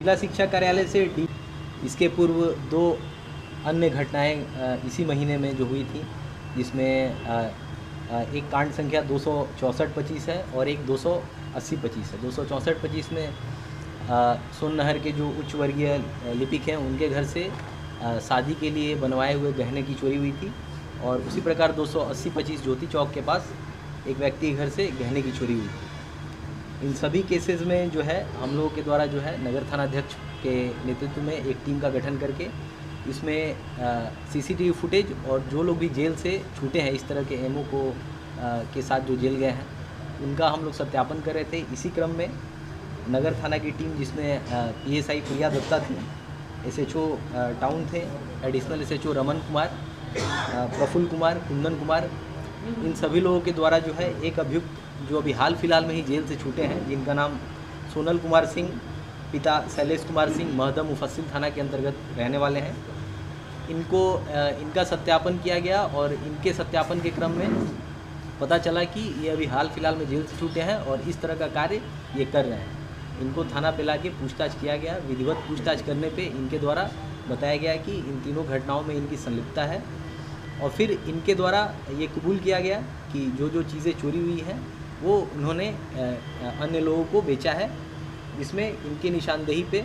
जिला शिक्षा कार्यालय से इसके पूर्व 2 अन्य घटनाएं इसी महीने में जो हुई थी, जिसमें एक कांड संख्या 264-25 है और एक 280-25 है। 264-25 में सोन नहर के जो उच्च वर्गीय लिपिक हैं उनके घर से शादी के लिए बनवाए हुए गहने की चोरी हुई थी, और उसी प्रकार 280-25 ज्योति चौक के पास एक व्यक्ति के घर से गहने की चोरी हुई थी। इन सभी केसेस में जो है हम लोगों के द्वारा जो है नगर थाना अध्यक्ष के नेतृत्व में एक टीम का गठन करके इसमें सीसीटीवी फुटेज और जो लोग भी जेल से छूटे हैं इस तरह के एमओ को के साथ जो जेल गए हैं उनका हम लोग सत्यापन कर रहे थे। इसी क्रम में नगर थाना की टीम जिसमें पीएसआई प्रिया दत्ता थी, एसएचओ टाउन थे, एडिशनल एसएचओ रमन कुमार, प्रफुल्ल कुमार, कुंदन कुमार, इन सभी लोगों के द्वारा जो है एक अभियुक्त जो अभी हाल फिलहाल में ही जेल से छूटे हैं, जिनका नाम सोनल कुमार सिंह, पिता शैलेश कुमार सिंह, महदम मुफस्सिल थाना के अंतर्गत रहने वाले हैं, इनका सत्यापन किया गया। और इनके सत्यापन के क्रम में पता चला कि ये अभी हाल फिलहाल में जेल से छूटे हैं और इस तरह का कार्य ये कर रहे हैं। इनको थाना पे ला के पूछताछ किया गया। विधिवत पूछताछ करने पे इनके द्वारा बताया गया कि इन तीनों घटनाओं में इनकी संलिप्तता है, और फिर इनके द्वारा ये कबूल किया गया कि जो चीज़ें चोरी हुई हैं वो उन्होंने अन्य लोगों को बेचा है, जिसमें इनकी निशानदेही पे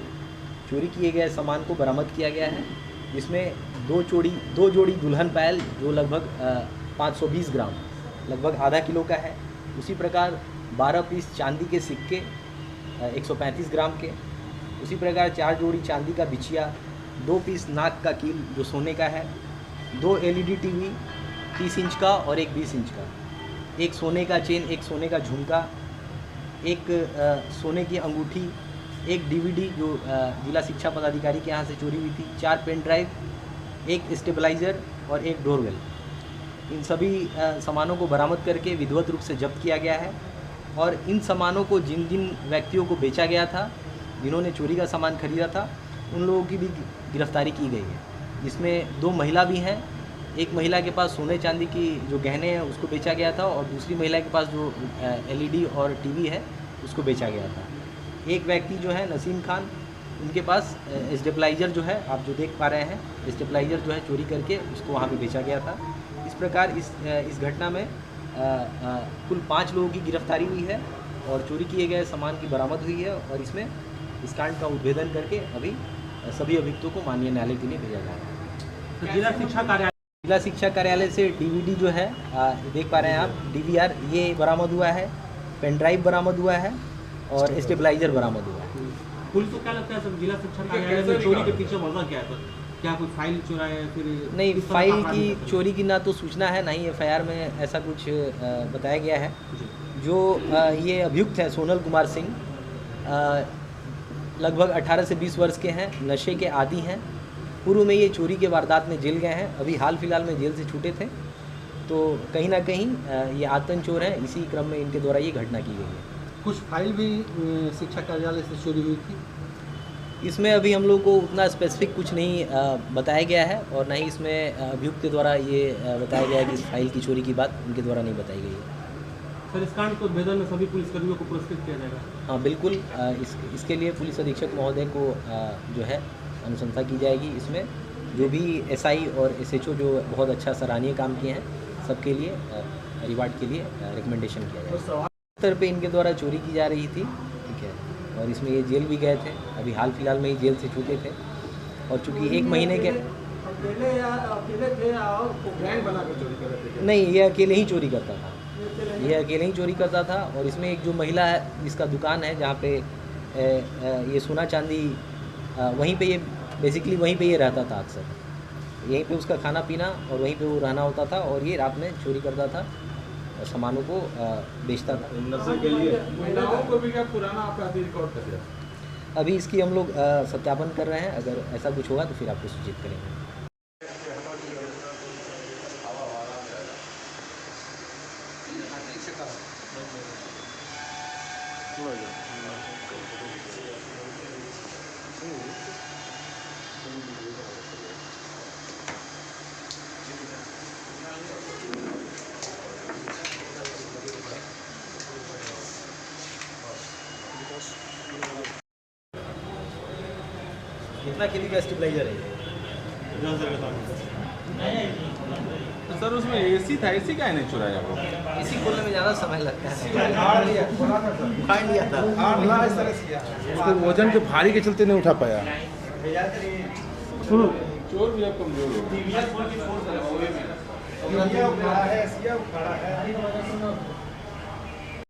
चोरी किए गए सामान को बरामद किया गया है, जिसमें दो जोड़ी दुल्हन पायल जो लगभग 520 ग्राम, लगभग आधा किलो का है। उसी प्रकार 12 पीस चांदी के सिक्के 135 ग्राम के, उसी प्रकार 4 जोड़ी चांदी का बिछिया, 2 पीस नाक का कील जो सोने का है, 2 एलईडी टीवी 30 इंच का और एक 20 इंच का, एक सोने का चेन, एक सोने का झुमका, एक सोने की अंगूठी, एक डीवीडी जो जिला शिक्षा पदाधिकारी के यहाँ से चोरी हुई थी, 4 पेन ड्राइव, एक स्टेबलाइज़र और एक डोरवेल। इन सभी सामानों को बरामद करके विधिवत रूप से जब्त किया गया है, और इन सामानों को जिन जिन व्यक्तियों को बेचा गया था, जिन्होंने चोरी का सामान खरीदा था, उन लोगों की भी गिरफ्तारी की गई है, जिसमें 2 महिला भी हैं। एक महिला के पास सोने चांदी की जो गहने हैं उसको बेचा गया था, और दूसरी महिला के पास जो एलईडी और टीवी है उसको बेचा गया था। एक व्यक्ति जो है नसीम खान, उनके पास स्टेबलाइज़र जो है आप जो देख पा रहे हैं, स्टेबलाइज़र जो है चोरी करके उसको वहाँ पे बेचा गया था। इस प्रकार इस घटना में कुल 5 लोगों की गिरफ्तारी हुई है और चोरी किए गए सामान की बरामद हुई है, और इसमें इस कांड का उद्भेदन करके अभी सभी अभियुक्तों को माननीय न्यायालय के लिए भेजा जा रहा है। तो जिला शिक्षा कार्यालय से डीवीडी जो है देख पा रहे हैं आप, डीवीआर ये बरामद हुआ है, पेन ड्राइव बरामद हुआ है और स्टेबलाइजर बरामद हुआ है। पुलिस को क्या लगता है सर, जिला शिक्षा कार्यालय में चोरी के पीछे वजह क्या है? क्या कोई फाइल चुराया है? फिर नहीं, फाइल की चोरी की ना तो सूचना है, ना ही एफआईआर में ऐसा कुछ बताया गया है। जो ये अभियुक्त हैं सोनल कुमार सिंह, लगभग 18 से 20 वर्ष के हैं, नशे के आदी हैं। पूर्व में ये चोरी के वारदात में जेल गए हैं, अभी हाल फिलहाल में जेल से छूटे थे, तो कहीं ना कहीं ये आतंक चोर हैं। इसी क्रम में इनके द्वारा ये घटना की गई है। कुछ फाइल भी शिक्षा कार्यालय से चोरी हुई थी। इसमें अभी हम लोग को उतना स्पेसिफिक कुछ नहीं बताया गया है, और ना ही इसमें अभियुक्त के द्वारा ये बताया गया है कि इस फाइल की चोरी की बात उनके द्वारा नहीं बताई गई है। सर, इस कांड को भेदन में सभी पुलिसकर्मियों को पुरस्कृत किया जाएगा? हाँ बिल्कुल, इसके लिए पुलिस अधीक्षक महोदय को जो है अनुशंसा की जाएगी। इसमें जो भी एसआई और एसएचओ जो बहुत अच्छा सराहनीय काम किए हैं, सबके लिए रिवार्ड के लिए रिकमेंडेशन किया जाएगा। स्तर पे इनके द्वारा चोरी की जा रही थी, ठीक है, और इसमें ये जेल भी गए थे, अभी हाल फिलहाल में ही जेल से छूटे थे, और चूँकि 1 महीने के अकेले थे और गैंग बना कर चोरी कर रहे थे? नहीं, ये अकेले ही चोरी करता था, ये अकेले ही चोरी करता था। और इसमें एक जो महिला है जिसका दुकान है, जहाँ पे ये सोना चांदी, वहीं पे ये बेसिकली वहीं पे ये रहता था अक्सर, यहीं पे उसका खाना पीना और वहीं पे वो रहना होता था, और ये रात में चोरी करता था और सामानों को बेचता था। नशे के लिए महिलाओं को भी क्या पुराना आपराधिक रिकॉर्ड कर दिया? अभी इसकी हम लोग सत्यापन कर रहे हैं, अगर ऐसा कुछ होगा तो फिर आपको सूचित करेंगे। कितना केवी का स्टेबलाइजर है? 10,000 का दाम। तो सर उसमें एसी था, एसी का नहीं चुराया वो? इसी खोलने में ज़्यादा समय लगता है। उखाड़ लिया था। उसको वजन के भारी के चलते नहीं उठा पाया। चोर भी अब कमजोर हो।